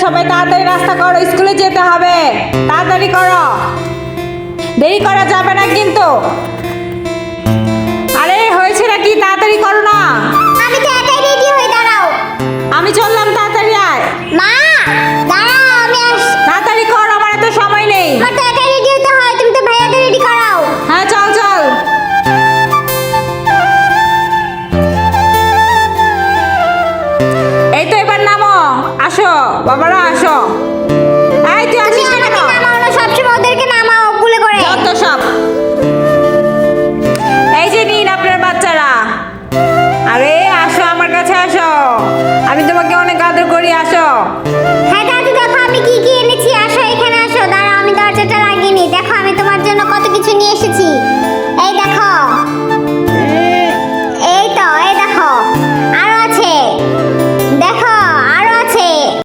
সবাই তাড়াতাড়ি নাস্তা করো, স্কুলে যেতে হবে। তাড়াতাড়ি করো, দেরি করা যাবে না কিন্তু। আরে হয়েছে নাকি, তাড়াতাড়ি করো না। আমি তো একাই রেডি হই, দাঁড়াও। আমি চললাম, তাড়াতাড়ি আয়। মা দাঁড়াও, আমি তাড়াতাড়ি কর, আমার এত সময় নেই। আমার তো একাই রেডি হতে হয়, তুমি তো ভাইয়াকে রেডি করাও। হ্যাঁ চল চল। এই তো এবার নামো, আসো বাবারা আসো। এই তুই তুমি আসিস না আমাকে কেন? নামাও না, সবসময় ওদেরকে নামাও ভুলে করে। যত সব। এই যে নিন আপনার বাচ্চারা। আরে আসো আমার কাছে আসো, আমি তোমাকে অনেক আদর করি, আসো।